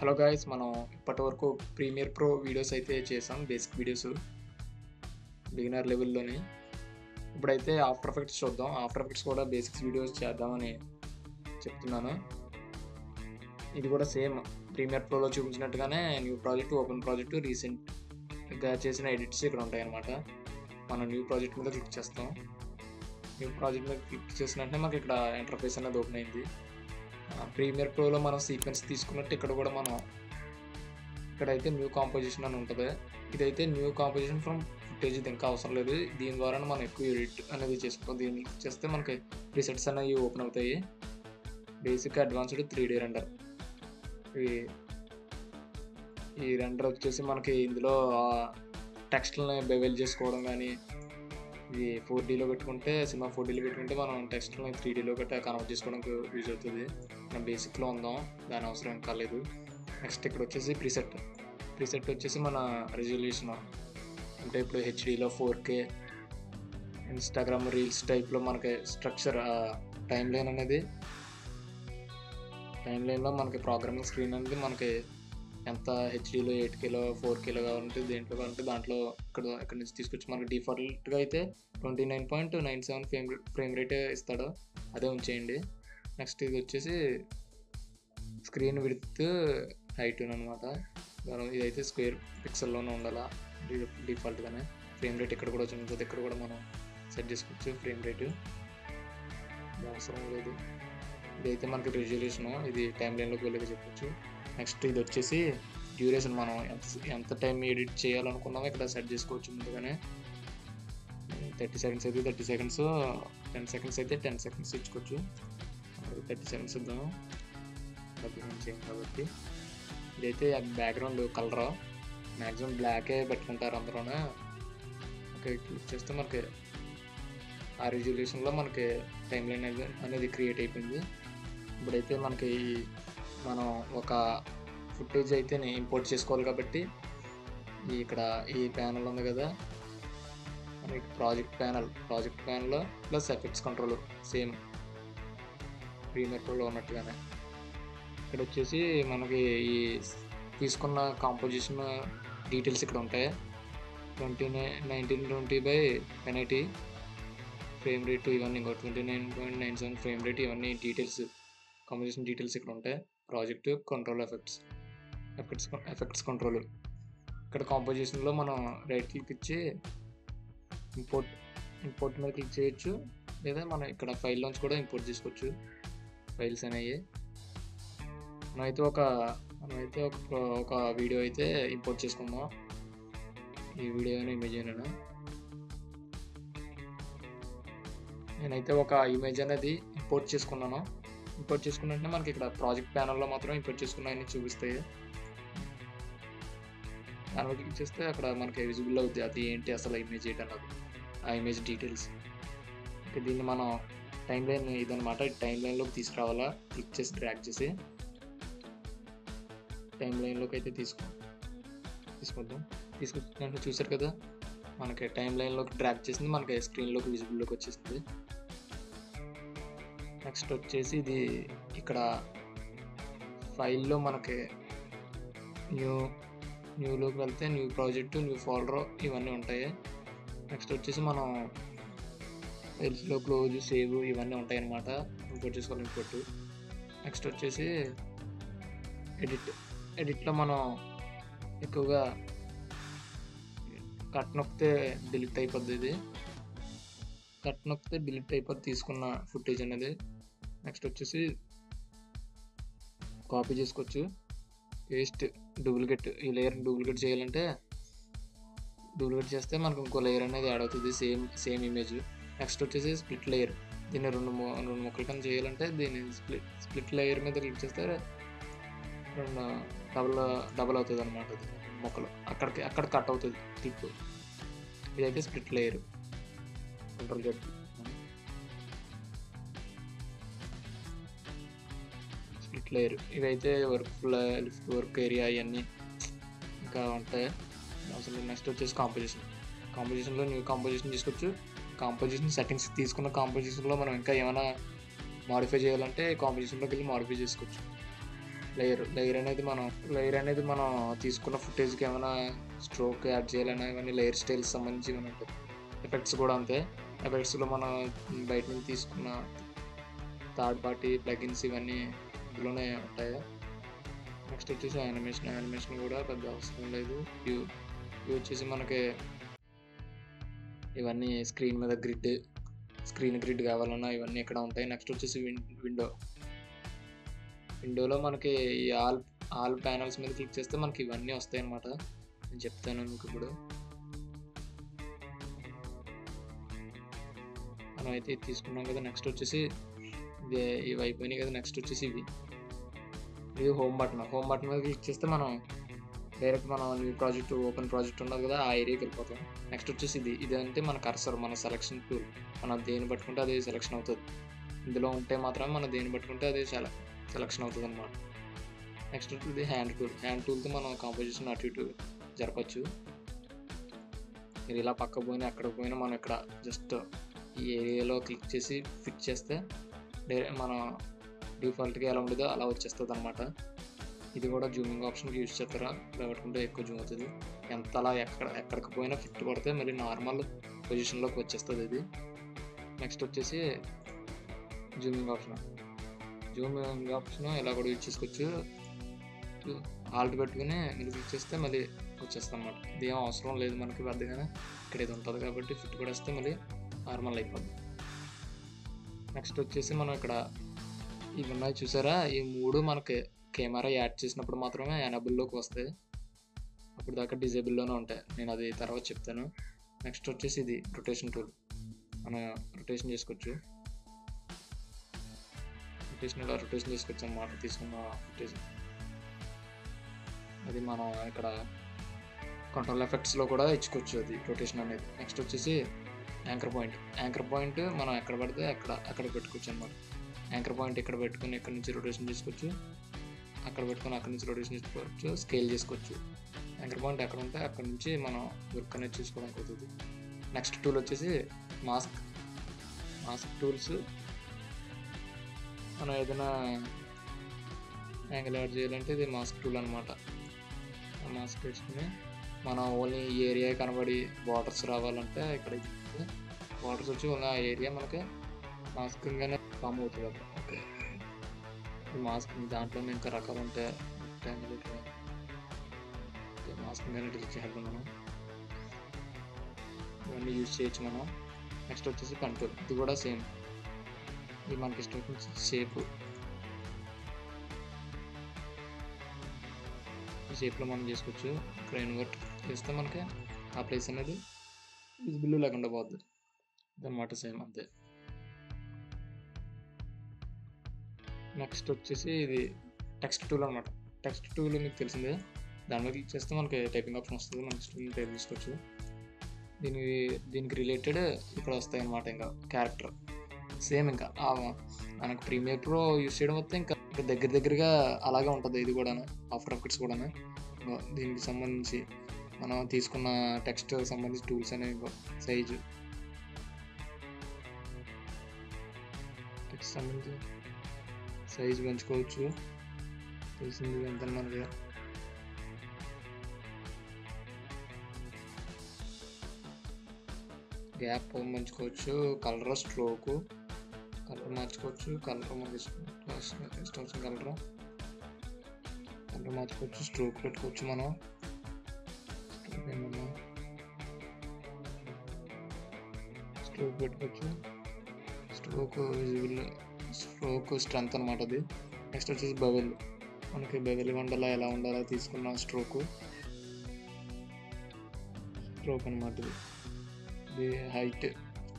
Hello guys, మనం ఇప్పటివరకు Premiere Pro videos అయితే చేసాం. బేసిక్ వీడియోస్ బిగినర్ లెవెల్లోని. ఇప్పుడైతే ఆఫ్టర్ ఎఫెక్ట్స్ చూద్దాం. ఆఫ్టర్ ఎఫెక్ట్స్ కూడా బేసిక్స్ వీడియోస్ చేద్దామని చెప్తున్నాను. ఇది కూడా సేమ్ ప్రీమియర్ ప్రోలో చూపించినట్టుగానే న్యూ ప్రాజెక్ట్, ఓపెన్ ప్రాజెక్ట్, రీసెంట్గా చేసిన ఎడిట్స్ ఇక్కడ ఉంటాయన్నమాట. మనం న్యూ ప్రాజెక్ట్ మీద క్లిక్ చేస్తాం. న్యూ ప్రాజెక్ట్ మీద క్లిక్ చేసిన వెంటనే మనకి ఇక్కడ ఇంటర్ఫేస్ అనేది ఓపెన్ అయింది. ప్రీమియర్ ప్రోలో మనం సీక్వెన్స్ తీసుకున్నట్టు ఇక్కడ కూడా మనం ఇక్కడైతే న్యూ కాంపోజిషన్ అని ఉంటుంది. ఇదైతే న్యూ కాంపోజిషన్ ఫ్రమ్ ఫుటేజ్, ఇది ఇంకా అవసరం లేదు. దీని ద్వారా మనం ఎక్కువ ఎడిట్ అనేది చేసుకుంటాం. దీన్ని చేస్తే మనకి ప్రీసెట్స్ అనేవి ఓపెన్ అవుతాయి. Basic, advanced, 3D render. ఈ రెండర్ వచ్చేసి మనకి ఇందులో టెక్స్ట్లని బెవెల్ చేసుకోవడం కానీ, ఇది 4Dలో పెట్టుకుంటే, సినిమా 4Dలో పెట్టుకుంటే మనం టెక్స్ట్లని 3Dలో గట్రా కన్వర్ట్ చేసుకోవడానికి యూజ్ అవుతుంది. మనం బేసిక్లో ఉందాం, దాని అవసరం ఏం కాలేదు. నెక్స్ట్ ఇక్కడ వచ్చేసి ప్రీసెట్ వచ్చేసి మన రెజల్యూషన్. అంటే ఇప్పుడు హెచ్డీలో 4K, ఇన్స్టాగ్రామ్ రీల్స్ టైప్లో మనకి స్ట్రక్చర్, టైమ్ లైన్లో మనకి ప్రోగ్రామింగ్ స్క్రీన్ అనేది మనకి ఎంత హెచ్డీలో, 8Kలో, 4Kలో కావాలంటే దేంట్లో కావాలంటే దాంట్లో ఇక్కడ నుంచి తీసుకొచ్చి మనకి డిఫాల్ట్గా అయితే 29.97 ఫ్రేమ్ రేట్ ఇస్తాడు, అదే ఉంచేయండి. నెక్స్ట్ ఇది వచ్చేసి స్క్రీన్ విడ్త్, హైట్ అనమాట. ఇదైతే స్క్వేర్ పిక్సెల్లోనే ఉండాలా డిఫాల్ట్గానే. ఫ్రేమ్ రేట్ ఇక్కడ కూడా చూపించదు, ఇక్కడ కూడా మనం సెట్ చేసుకోవచ్చు ఫ్రేమ్ రేటు, అవసరం లేదు. ఇదైతే మనకి రెజల్యూషన్, ఇది టైం లైన్లోకి వెళ్ళి చెప్పచ్చు. నెక్స్ట్ ఇది వచ్చేసి డ్యూరేషన్, మనం ఎంత టైం ఎడిట్ చేయాలనుకున్నామో ఇక్కడ సెట్ చేసుకోవచ్చు ముందుగానే. 30 సెకండ్స్ అయితే 30 సెకండ్స్, 10 సెకండ్స్ అయితే 10 సెకండ్స్ ఇచ్చుకోవచ్చు. 30 సెకండ్స్ ఇద్దాము, చేయం కాబట్టి. ఇదైతే బ్యాక్గ్రౌండ్ కలర్ మ్యాక్సిమం బ్లాకే పెట్టుకుంటారు అందరూనే. ఓకే, క్లిక్ చేస్తే మనకి ఆ రెజల్యూషన్లో మనకి టైం లైన్ అనేది క్రియేట్ అయిపోయింది. ఇప్పుడైతే మనకి మనం ఒక ఫుటేజ్ అయితే ఇంపోర్ట్ చేసుకోవాలి కాబట్టి ఇక్కడ ఈ ప్యానల్ ఉంది కదా, మనకి ప్రాజెక్ట్ ప్యానల్లో plus effects control same premiere ప్రోలో ఉన్నట్టుగానే. ఇక్కడ వచ్చేసి మనకి ఈ తీసుకున్న కాంపోజిషన్ డీటెయిల్స్ ఇక్కడ ఉంటాయి. 1920x1080 ఫ్రేమ్ రేట్, ఇవన్నీ ఇంకో 29.97 ఫ్రేమ్ రేట్, ఇవన్నీ డీటెయిల్స్, కాంపోజిషన్ డీటెయిల్స్ ఇక్కడ ఉంటాయి. Project, control, effects control. ఇక్కడ కాంపోజిషన్లో మనం రైట్ క్లిక్ ఇచ్చి ఇంపోర్ట్ మీద క్లిక్ చేయొచ్చు, లేదా మనం ఇక్కడ ఫైల్లోంచి కూడా ఇంపోర్ట్ చేసుకోవచ్చు ఫైల్స్ అనేవి. మనమైతే ఒక వీడియో అయితే ఇంపోర్ట్ చేసుకుందాం. ఈ వీడియో ఇమేజ్ నేనైతే ఒక ఇమేజ్ అనేది ఇంపోర్ట్ చేసుకున్నాను. ఇంపోర్ట్ చేసుకున్నట్టే మనకి ఇక్కడ ప్రాజెక్ట్ ప్యానల్లో మాత్రం ఇంపోర్ట్ చేసుకున్నాయని చూపిస్తాయి. దానిలో క్లిక్ చేస్తే అక్కడ మనకి విజిబుల్ అవుతుంది అది ఏంటి అసలు ఇమేజ్ ఏంటి అన్నది, ఆ ఇమేజ్ డీటెయిల్స్. ఇంకా దీన్ని మనం టైం లైన్ ఇదనమాట, టైం లైన్లోకి తీసుకురావాలా. క్లిక్ చేసి డ్రాగ్ చేసి టైం లైన్లోకి అయితే తీసుకొద్దాం. తీసుకొచ్చినట్టు చూసారు కదా, మనకి టైం లైన్లోకి డ్రాగ్ చేసింది మనకి స్క్రీన్లోకి విజిబుల్లోకి వచ్చేస్తుంది. నెక్స్ట్ వచ్చేసి ఇది ఇక్కడ ఫైల్లో మనకి న్యూలోకి వెళ్తే న్యూ ప్రాజెక్ట్, న్యూ ఫోల్డర్, ఇవన్నీ ఉంటాయి. నెక్స్ట్ వచ్చేసి మనం ఫైల్స్లో క్లోజ్, సేవ్, ఇవన్నీ ఉంటాయి అన్నమాట. ఇంపోర్ట్ చేసుకోవాలి, ఇంపోర్ట్. నెక్స్ట్ వచ్చేసి ఎడిట్లో మనం ఎక్కువగా కట్ నొక్కితే డిలీట్ అయిపోద్ది. ఇది కట్ నొక్కితే డిలీట్ అయిపోద్ది తీసుకున్న ఫుటేజ్ అనేది. నెక్స్ట్ వచ్చేసి కాపీ చేసుకోవచ్చు, పేస్ట్, డూప్లికేట్. ఈ లేయర్ డూప్లికేట్ చేయాలంటే డూప్లికేట్ చేస్తే మనకు ఇంకో లేయర్ అనేది యాడ్ అవుతుంది, సేమ్ ఇమేజ్. నెక్స్ట్ వచ్చేసి స్ప్లిట్ లేయర్. దీన్ని రెండు ముక్కల కింద చేయాలంటే దీన్ని స్ప్లిట్ లేయర్ మీద క్లిక్ చేస్తే రెండు డబుల్ అవుతుంది అనమాట. మొక్కలు అక్కడ కట్ అవుతుంది క్లిప్. ఇదైతే split layer. Control Z, split layer. ఇవైతే వర్క్ ఏరియా ఇవన్నీ ఇంకా ఉంటాయి అసలు. నెక్స్ట్ వచ్చేసి కాంపోజిషన్లో న్యూ కాంపోజిషన్ తీసుకోవచ్చు. కాంపోజిషన్ సెట్టింగ్స్ తీసుకున్న కాంపోజిషన్లో మనం ఇంకా ఏమైనా మాడిఫై చేయాలంటే కాంపోజిషన్లోకి వెళ్ళి మాడిఫై చేసుకోవచ్చు. లేయర్ అనేది మనం తీసుకున్న ఫుటేజ్కి ఏమైనా స్ట్రోక్ యాడ్ చేయాలన్నా ఇవన్నీ లేయర్ స్టైల్స్ సంబంధించి ఇవన్నీ ఉంటాయి. ఎఫెక్ట్స్ కూడా అంతే. ఎఫెక్ట్స్లో మనం బయట నుంచి తీసుకున్న థర్డ్ పార్టీ ప్లగిన్స్ ఇవన్నీ ఇందులోనే ఉంటాయి. నెక్స్ట్ వచ్చేసి యానిమేషన్ కూడా పెద్ద అవసరం లేదు. ఇవి వచ్చేసి మనకి ఇవన్నీ స్క్రీన్ మీద స్క్రీన్ గ్రిడ్ కావాలన్నా ఇవన్నీ ఇక్కడ ఉంటాయి. నెక్స్ట్ వచ్చేసి విండోలో మనకి ఈ ఆల్ ప్యానల్స్ మీద క్లిక్ చేస్తే మనకి ఇవన్నీ వస్తాయి అన్నమాట. నేను చెప్తాను మీకు ఇప్పుడు. మనం అయితే ఇది తీసుకున్నాం కదా. నెక్స్ట్ వచ్చేసి ఇవి అయిపోయినాయి కదా. నెక్స్ట్ వచ్చేసి ఇది హోమ్ బటన్ మీద క్లిక్ చేస్తే మనం డైరెక్ట్ మనం న్యూ ప్రాజెక్ట్ ఓపెన్ ప్రాజెక్ట్ ఉన్నది కదా, ఆ ఏరియాకి వెళ్ళిపోతాం. నెక్స్ట్ వచ్చేసి ఇది అంటే మన కర్సర్, మన సెలక్షన్ టూల్. మనం దేన్ని పట్టుకుంటే అది సెలక్షన్ అవుతుంది. ఇందులో ఉంటే మాత్రం మనం దేన్ని పట్టుకుంటే అది సెలక్షన్ అవుతుంది అన్నమాట. నెక్స్ట్ ఇది హ్యాండ్ టూల్తో మనం కాంపోజిషన్ అటు ఇటు జరపచ్చు. మీరు ఇలా పక్క పోయినా ఎక్కడికి పోయినా మనం ఇక్కడ జస్ట్ ఈ ఏరియాలో క్లిక్ చేసి ఫిట్ చేస్తే మన డిఫాల్ట్గా ఎలా ఉండదో అలా వచ్చేస్తుంది అనమాట. ఇది కూడా జూమింగ్ ఆప్షన్కి యూజ్ చేస్తారా, ఇలా పట్టుకుంటే ఎక్కువ జూమ్ అవుతుంది. ఎంత అలా ఎక్కడికి పోయినా ఫిట్ పడితే మళ్ళీ నార్మల్ పొజిషన్లోకి వచ్చేస్తుంది ఇది. నెక్స్ట్ వచ్చేసి జూమింగ్ ఆప్షన్ ఇలా కూడా యూజ్ చేసుకోవచ్చు. ఆల్ట్ పెట్టుకుని మీరు క్లిక్ చేస్తే మళ్ళీ వచ్చేస్తాం అన్నమాట. ఇది ఏం అవసరం లేదు మనకి పెద్దగానే, ఇక్కడ ఇది ఉంటుంది కాబట్టి ఫిట్ కూడా వస్తే మళ్ళీ నార్మల్ అయిపోద్ది. నెక్స్ట్ వచ్చేసి మనం ఇక్కడ ఇవి ఉన్నాయి చూసారా, ఈ 3 మనకి కెమెరా యాడ్ చేసినప్పుడు మాత్రమే ఎనేబుల్లోకి వస్తాయి. అప్పుడు దాకా డిజేబుల్లోనే ఉంటాయి. నేను అది తర్వాత చెప్తాను. నెక్స్ట్ వచ్చేసి ఇది రొటేషన్ టూల్. మనం రొటేషన్ చేసుకోవచ్చు. ఇలా రొటేషన్ చేసుకోవచ్చు అన్నమాట. తీసుకున్న ఫుటేజ్ అది మనం ఇక్కడ కంట్రోల్ ఎఫెక్ట్స్లో కూడా ఇచ్చుకోవచ్చు అది రొటేషన్ అనేది. నెక్స్ట్ వచ్చేసి యాంకర్ పాయింట్ మనం ఎక్కడ పడితే అక్కడ పెట్టుకోవచ్చు అన్నమాట. యాంకర్ పాయింట్ ఇక్కడ పెట్టుకుని ఇక్కడ నుంచి రొటేషన్ చేసుకోవచ్చు, అక్కడ పెట్టుకొని అక్కడ నుంచి రొటేషన్ చేసుకోవచ్చు, స్కేల్ చేసుకోవచ్చు. యాంకర్ పాయింట్ ఎక్కడ ఉంటే అక్కడ నుంచి మనం వర్క్ అనేది చూసుకోవడానికి అవుతుంది. నెక్స్ట్ టూల్ వచ్చేసి మాస్క్ టూల్స్. మనం ఏదైనా యాంగిల్ యాడ్ చేయాలంటే ఇది మాస్క్ టూల్ అనమాట. మాస్క్ వేసుకుని మనం ఓన్లీ ఈ ఏరియా కనబడి బార్డర్స్ రావాలంటే ఇక్కడ బార్డర్స్ వచ్చి ఓన్లీ ఆ ఏరియా మనకి మాస్కింగ్గానే ఫామ్ అవుతుంది కదా. ఓకే, మాస్కింగ్ దాంట్లోనే ఇంకా రకాలు ఉంటాయి. మాస్కింగ్ అనేది క్లిక్ చేద్దాం మనం. ఇవన్నీ యూజ్ చేయొచ్చు మనం. నెక్స్ట్ వచ్చేసి కంట్రోల్. ఇది కూడా సేమ్, ఇది మనకి ఇష్టం షేప్లో మనం చేసుకోవచ్చు. ఇక్కడ ఇన్వర్ట్ చేస్తే మనకి ఆ ప్లేస్ అనేది విజిబుల్ లేకుండా పోద్ది అన్నమాట. సేమ్ అంతే. నెక్స్ట్ వచ్చేసి ఇది టెక్స్ట్ టూల్ అనమాట. టెక్స్ట్ టూల్ మీకు తెలిసిందే. దాని మీద క్లిక్ చేస్తే మనకి టైపింగ్ ఆప్షన్ వస్తుంది. మన స్టూల్ టైప్ తీసుకోవచ్చు. దీనికి రిలేటెడ్ ఇక్కడ వస్తాయి అన్నమాట. ఇంకా క్యారెక్టర్ సేమ్, ఇంకా మనకు ప్రీమియర్ ప్రో యూజ్ చేయడం వస్తే ఇంకా దగ్గరగా అలాగే ఉంటుంది. ఇది కూడా ఆఫ్టర్ ఎఫెక్ట్స్ కూడా దీనికి సంబంధించి మనం తీసుకున్న టెక్స్ట్ సంబంధించి టూల్స్ అనేవి టెక్స్ట్ సంబంధించి సైజు పెంచుకోవచ్చు. తెలిసింది ఎంత మనకి. గ్యాప్ పెంచుకోవచ్చు. కలర్ మార్చుకోవచ్చు. కలర్ మనకి ఇష్టం వచ్చిన కలర్ మార్చుకోవచ్చు. స్ట్రోక్ పెట్టుకోవచ్చు. మనం స్ట్రోక్ పెట్టుకోవచ్చు. స్ట్రోక్ స్ట్రెంత్ అనమాట అది. నెక్స్ట్ వచ్చేసి బబెల్. మనకి బబెల్ ఉండాలా ఎలా ఉండాలో తీసుకున్న స్ట్రోక్ అనమాట. ఇది హైట్,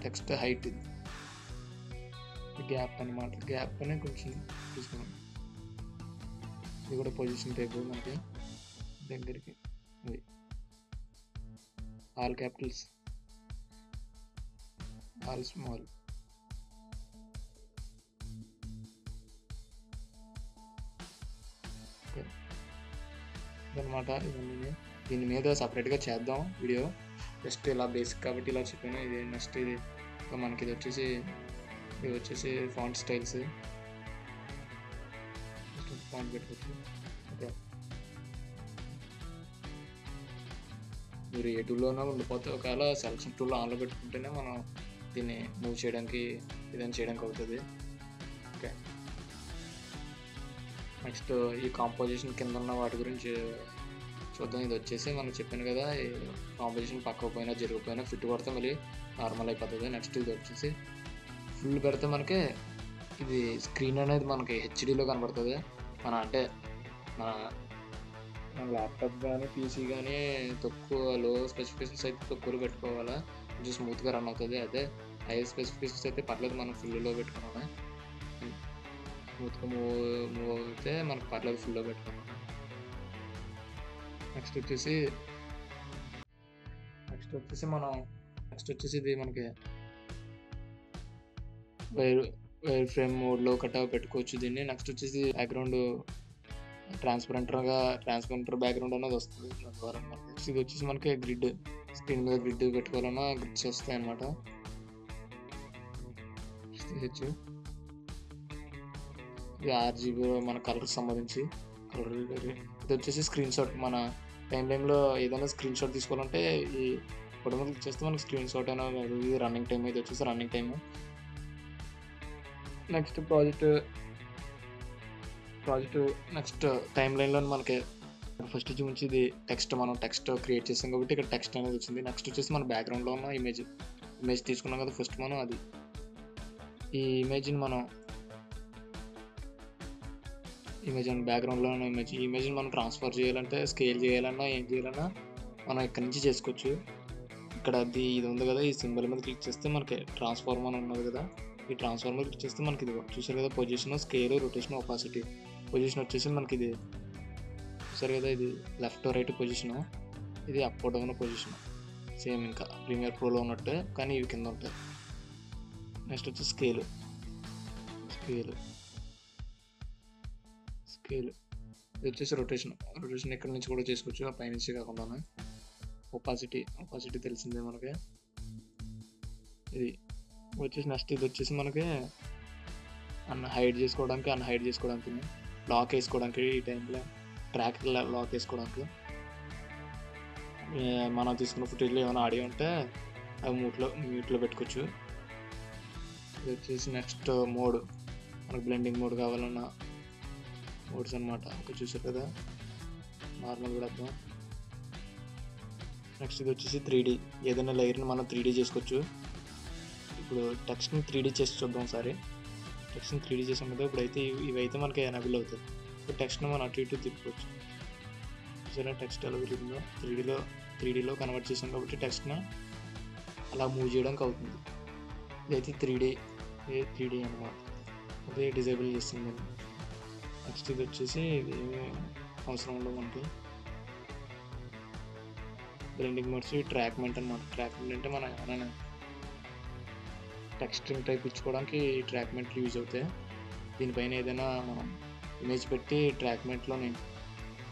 టెక్స్ట్ హైట్, ఇది గ్యాప్ అనమాట. గ్యాప్ అనే కొంచెం తీసుకున్నాం. ఇది కూడా పొజిషన్ టైప్ మనకి దగ్గరికి. ఇది ఆల్ క్యాపిటల్స్, ఆల్ స్మాల్. అనమాట. ఇవన్నీ దీని మీద సపరేట్గా చేద్దాం వీడియో. జస్ట్ ఇలా బేసిక్ కాబట్టి ఇలా చెప్పాను. ఇది నెక్స్ట్ ఇది మనకి ఇది వచ్చేసి ఫాంట్ పాయింట్ పెట్టుకోవచ్చు. ఓకే, మీరు ఏ టూల్లోనో ఉండిపోతే ఒకవేళ సెలక్షన్ టూల్ ఆన్లో పెట్టుకుంటేనే మనం దీన్ని మూవ్ చేయడానికి ఏదైనా చేయడానికి అవుతుంది. ఓకే, నెక్స్ట్ ఈ కాంపోజిషన్ కింద ఉన్న వాటి గురించి చూద్దాం. ఇది వచ్చేసి మనం చెప్పాను కదా, కాంపోజిషన్ పక్కకు పోయినా జరిగిపోయినా ఫిట్ కొడితే మళ్ళీ నార్మల్ అయిపోతుంది. నెక్స్ట్ ఇది వచ్చేసి ఫుల్ పెడితే మనకి ఇది స్క్రీన్ అనేది మనకి హెచ్డీలో కనబడుతుంది. అంటే మన ల్యాప్టాప్ కానీ పీసీ కానీ తక్కువ లో స్పెసిఫికేషన్స్ అయితే తక్కువలో పెట్టుకోవాలా, కొంచెం స్మూత్గా రన్ అవుతుంది. అదే హై స్పెసిఫికేషన్స్ అయితే పర్లేదు, మనం ఫుల్లో పెట్టుకున్నాము. స్మూత్గా మూవ్ అయితే మనకు పర్లేదు ఫుల్లో పెట్టుకున్నాము. నెక్స్ట్ వచ్చేసి ఇది మనకి వైర్ ఫ్రేమ్ మోడ్లో కట్టా పెట్టుకోవచ్చు దీన్ని. నెక్స్ట్ వచ్చేసి బ్యాక్గ్రౌండ్ ట్రాన్స్పరెంటర్ బ్యాక్గ్రౌండ్ అనేది వస్తుంది దాని ద్వారా. నెక్స్ట్ ఇది వచ్చేసి మనకి గ్రిడ్, స్క్రీన్ మీద గ్రిడ్ పెట్టుకోవాలన్నా గ్రిడ్స్ వస్తాయి అన్నమాట. ఇది RGB మన కలర్కి సంబంధించి కలర్. ఇది వచ్చేసి స్క్రీన్ షాట్, మన టైంలో ఏదైనా స్క్రీన్ షాట్ తీసుకోవాలంటే ఈ ఫోటో మీద క్లిక్ చేస్తే మనకి స్క్రీన్ షాట్ అయినా. ఇది రన్నింగ్ టైం, ఇది వచ్చేసి running time. Next project next time లైన్లో మనకి ఫస్ట్ చూపించి ఇది మనం టెక్స్ట్ క్రియేట్ చేసాం కాబట్టి ఇక్కడ టెక్స్ట్ అనేది వచ్చింది. నెక్స్ట్ వచ్చేసి మన బ్యాక్గ్రౌండ్లో ఉన్న ఇమేజ్ తీసుకున్నాం కదా ఫస్ట్ మనం, అది ఈ ఇమేజ్ని మనం బ్యాక్గ్రౌండ్లో ఉన్న ఈ ఇమేజ్ని మనం ట్రాన్స్ఫర్ చేయాలంటే, స్కేల్ చేయాలన్నా, ఏం చేయాలన్నా మనం ఇక్కడ నుంచి చేసుకోవచ్చు. ఇక్కడ ఇది ఉంది కదా, ఈ సింబల్ మీద క్లిక్ చేస్తే మనకి ట్రాన్స్ఫార్మ్ అని ఉన్నది కదా, ఈ ట్రాన్స్ఫార్మ్ మీద క్లిక్ చేస్తే మనకి ఇది చూసారు కదా, position, scale, rotation, opacity. Position వచ్చేసి మనకి ఇది చూసారు కదా, ఇది లెఫ్ట్ రైట్ పొజిషను, ఇది అప్ డౌన్ పొజిషన్. సేమ్ ఇంకా ప్రీమియర్ ప్రోలో ఉన్నట్టే కానీ ఇవి కింద ఉంటాయి. నెక్స్ట్ వచ్చి స్కేల్ ఇది వచ్చేసి రొటేషన్ ఇక్కడ నుంచి కూడా చేసుకోవచ్చు, ఆ పైనుంచి కాకుండా. ఒపాసిటీ తెలిసిందే మనకి. ఇది వచ్చేసి నెక్స్ట్ ఇది వచ్చేసి మనకి హైడ్ చేసుకోవడానికి లాక్ వేసుకోవడానికి, ఈ టైంలో ట్రాక్ లాక్ వేసుకోవడానికి. మనం తీసుకున్న ఫుటేజ్లో ఏమైనా ఆడియో ఉంటే అవి మ్యూట్లో పెట్టుకోవచ్చు. ఇది వచ్చేసి నెక్స్ట్ మనకు బ్లెండింగ్ మోడ్ కావాలన్నా మోడ్స్ అనమాట. ఒక చూసారు కదా, నార్మల్ కూడా అర్థం. నెక్స్ట్ ఇది వచ్చేసి 3D, ఏదైనా లేయర్ని మనం 3D చేసుకోవచ్చు. ఇప్పుడు టెక్స్ట్ని 3D చేసి చూద్దాం ఒకసారి. టెక్స్ట్ని 3D చేసాం కదా, ఇప్పుడైతే ఇవైతే మనకి ఎనేబుల్ అవుతుంది. ఇప్పుడు టెక్స్ట్ని మనం అటు ఇటు తిప్పుకోవచ్చు. చూసారా టెక్స్ట్ ఎలా తిరుగుతుందో, 3Dలో కన్వర్ట్ చేసాం కాబట్టి టెక్స్ట్ని అలా మూవ్ చేయడానికి అవుతుంది. ఇదైతే 3D అనమాట, అదే డిజేబుల్ చేస్తుంది. నెక్స్ట్ ఇది వచ్చేసి ఇది అవసరం ఉండదు మనకి. బ్లెండింగ్ మోడ్స్, ట్రాక్మెంట్ అనమాట. ట్రాక్మెంట్ అంటే మనం ఏమైనా టెక్స్ట్రింగ్ టైప్ ఇచ్చుకోవడానికి ట్రాక్మెంట్లు యూజ్ అవుతాయి. దీనిపైన ఏదైనా మనం ఇమేజ్ పెట్టి ట్రాక్మెంట్లో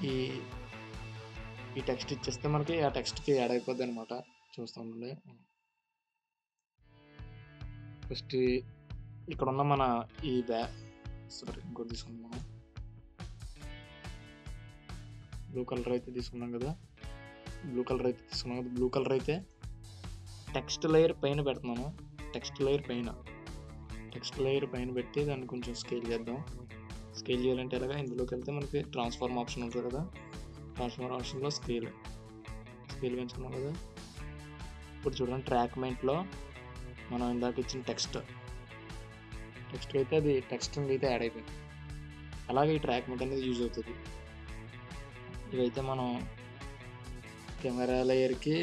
ఈ టెక్స్ట్ ఇచ్చేస్తే మనకి ఆ టెక్స్ట్కి యాడ్ అయిపోద్ది అనమాట. చూస్తామండి. ఫస్ట్ ఇక్కడ ఉన్న మన ఈ ఇంకోటి తీసుకున్నాం మనం, బ్లూ కలర్ అయితే తీసుకున్నాం కదా. బ్లూ కలర్ అయితే టెక్స్ట్ లేయర్ పైన పెడుతున్నాను. టెక్స్ట్ లేయర్ పైన పెట్టి దాన్ని కొంచెం స్కేల్ చేద్దాం. స్కేల్ చేయాలంటే ఎలాగా, ఇందులోకి వెళ్తే మనకి ట్రాన్స్ఫార్మ్ ఆప్షన్ ఉంటుంది కదా, ట్రాన్స్ఫార్మ్ ఆప్షన్లో స్కేల్ పెంచుకున్నాం కదా. ఇప్పుడు చూడండి, ట్రాక్మెంట్లో మనం ఇందాక ఇచ్చిన టెక్స్ట్ అయితే అది టెక్స్ట్రింగ్ అయితే యాడ్ అయిపోయింది. అలాగే ఈ ట్రాక్మెంట్ అనేది యూజ్ అవుతుంది. ఇవైతే మనం కెమెరా లేయర్కి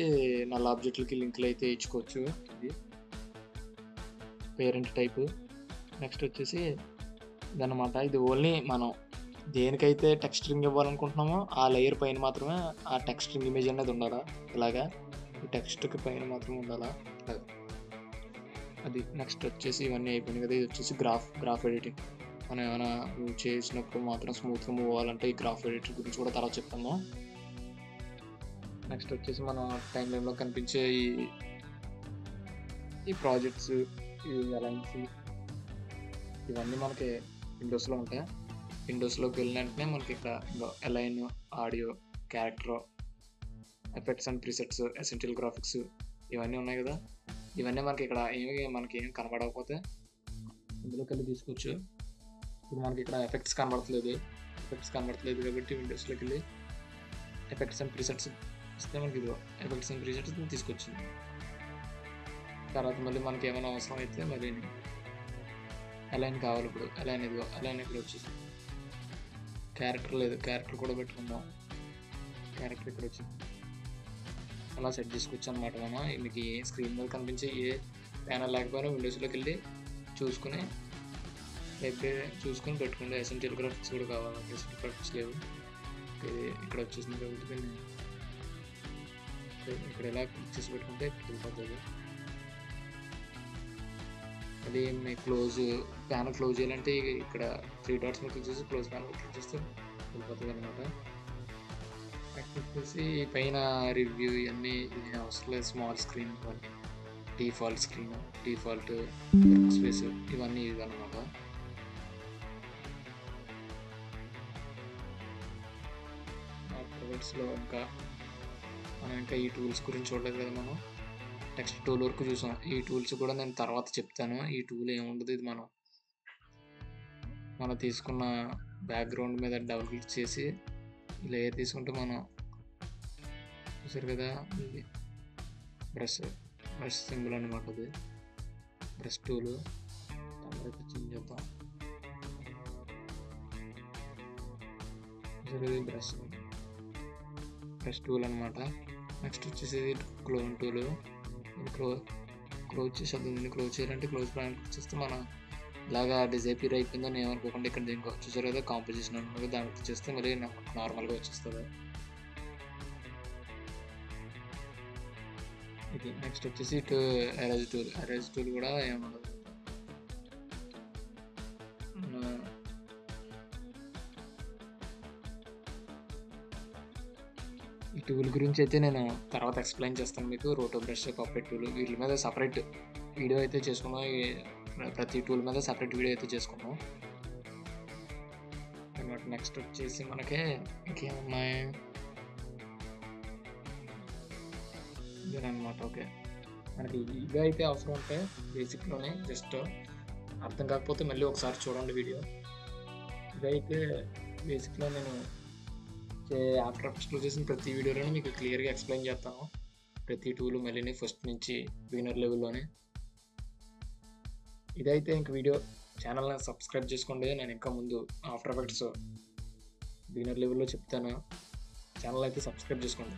నల్ల ఆబ్జెక్ట్లకి లింక్లు అయితే ఇచ్చుకోవచ్చు. ఇది పేరెంట్ టైపు. నెక్స్ట్ వచ్చేసి ఇదన్నమాట. ఇది ఓన్లీ మనం దేనికైతే టెక్స్టరింగ్ ఇవ్వాలనుకుంటున్నామో ఆ లేయర్ పైన మాత్రమే ఆ టెక్స్టరింగ్ ఇమేజ్ అనేది ఉండాలా. ఇలాగా ఈ టెక్స్ట్కి పైన మాత్రమే ఉండాలా. అది నెక్స్ట్ వచ్చేసి ఇవన్నీ అయిపోయింది కదా. ఇది వచ్చేసి గ్రాఫ్ ఎడిటింగ్. మనం ఏమైనా మూవ్ చేసినప్పుడు మాత్రం స్మూత్గా మూవ్ అవ్వాలంటే ఈ గ్రాఫ్ ఎడిటర్ గురించి కూడా తర్వాత చెప్తాము. నెక్స్ట్ వచ్చేసి మన టైం లైన్లో కనిపించే ఈ ప్రాజెక్ట్స్, ఈ అలైన్స్, ఇవన్నీ మనకి విండోస్లో ఉంటాయి. విండోస్లోకి వెళ్ళిన వెంటనే మనకి ఇక్కడ align, audio, character, effects and presets, essential graphics ఇవన్నీ ఉన్నాయి కదా. ఇవన్నీ మనకి ఇక్కడ మనకి ఏం కనబడకపోతే ఇందులోకి వెళ్ళి తీసుకోవచ్చు. ఇప్పుడు మనకి ఇక్కడ ఎఫెక్ట్స్ కనబడట్లేదు కాబట్టి విండోస్లోకి వెళ్ళి ఎఫెక్ట్స్ అండ్ ప్రీసెట్స్ ఇస్తే మనకి ఇదిగో ఎఫెక్ట్స్ అండ్ ప్రీసెట్స్ తీసుకొచ్చింది. తర్వాత మళ్ళీ మనకి ఏమైనా అవసరం అయితే మళ్ళీ అలైన్ కావాలి. ఇప్పుడు అలైన్ ఇక్కడ వచ్చేసి క్యారెక్టర్ లేదు, క్యారెక్టర్ కూడా పెట్టుకుందాం. క్యారెక్టర్ ఇక్కడ వచ్చింది. అలా సెట్ చేసుకొచ్చు అనమాట. మనం మీకు ఏ స్క్రీన్ మీద కనిపించే ఏ ప్యానల్ లేకపోయినా విండోస్లోకి వెళ్ళి చూసుకుని పెట్టుకుంటే ఎసెన్షియల్ గ్రాఫిక్స్ కూడా కావాలి. ఎసెన్షియల్ గ్రాఫిక్స్ లేవు, ఇక్కడ వచ్చేసింది కాబట్టి ఇక్కడ ఎలా క్లిక్ చేసి పెట్టుకుంటే వెళ్ళిపోతుంది. అది క్లోజ్ ప్యానల్ క్లోజ్ చేయాలంటే ఇక్కడ 3 డాట్స్ మీద క్లిక్ చేసి క్లోజ్ ప్యానల్ క్లిక్ చేస్తే వెళ్ళిపోతుంది అనమాట. నెక్స్ట్ వచ్చేసి పైన రివ్యూ ఇవన్నీ అవసరం లేదు. స్మాల్ స్క్రీన్, ఇవన్నీ డిఫాల్ట్ స్పేస్ ఇవన్నీ ఇవన్నమాట. ప్రొవైడ్స్లో మనం ఇంకా ఈ టూల్స్ గురించి చూడలేదు కదా. మనం టెక్స్ట్ టూల్ వరకు చూసాం. ఈ టూల్స్ కూడా నేను తర్వాత చెప్తాను. ఈ టూల్ ఏముండదు, ఇది మనం తీసుకున్న బ్యాక్గ్రౌండ్ మీద డబుల్ క్లిక్ చేసి లేయర్ తీసుకుంటే మనం చూసారు కదా, ఇది బ్రష్ సింబల్ అనమాట. అది బ్రష్ టూల్ చేంజ్ చేద్దాం. బ్రష్ టూల్ అనమాట. నెక్స్ట్ వచ్చేసి క్లోన్ టూల్. క్లోజ్ చేసేది. క్లోజ్ చేయాలంటే క్లోజ్ ప్లాన్ చేస్తే మనం ఇలాగా డిజైపీర్ అయిపోయిందని ఏమనుకోకుండా ఇక్కడ దీనికి చూసారు కదా కాంపోజిషన్ అనుకుంటే దానికి చేస్తే మళ్ళీ నార్మల్గా వచ్చేస్తుంది. ఇది నెక్స్ట్ వచ్చేసి ఎరేజ్ టూల్ కూడా ఏమన్నది. ఈ టూల్ గురించి అయితే నేను తర్వాత ఎక్స్ప్లెయిన్ చేస్తాను మీకు. రోటో బ్రష్, పప్పెట్ టూల్ వీటి మీద సపరేట్ వీడియో అయితే చేసుకున్నాం. ప్రతి టూల్ మీద సపరేట్ వీడియో అయితే చేసుకున్నాం అనమాట. నెక్స్ట్ వచ్చేసి మనకి ఇంకేమున్నాయి ఇదేనమాట. ఓకే, మనకి ఇవి అయితే అవసరం ఉంటే బేసిక్లోనే జస్ట్ అర్థం కాకపోతే మళ్ళీ ఒకసారి చూడండి వీడియో. ఇదైతే బేసిక్లో నేను ఆఫ్టర్ ఎఫెక్ట్స్లో చేసిన ప్రతి వీడియోలోనే మీకు క్లియర్గా ఎక్స్ప్లెయిన్ చేస్తాను. ప్రతి టూల్ మళ్ళీ ఫస్ట్ నుంచి బిగినర్ లెవెల్లోనే. ఇదైతే ఇంక వీడియో ఛానల్ని సబ్స్క్రైబ్ చేసుకోండి. నేను ఇంకా ముందు ఆఫ్టర్ ఎఫెక్ట్స్ బిగినర్ లెవెల్లో చెప్తాను. ఛానల్ అయితే సబ్స్క్రైబ్ చేసుకోండి.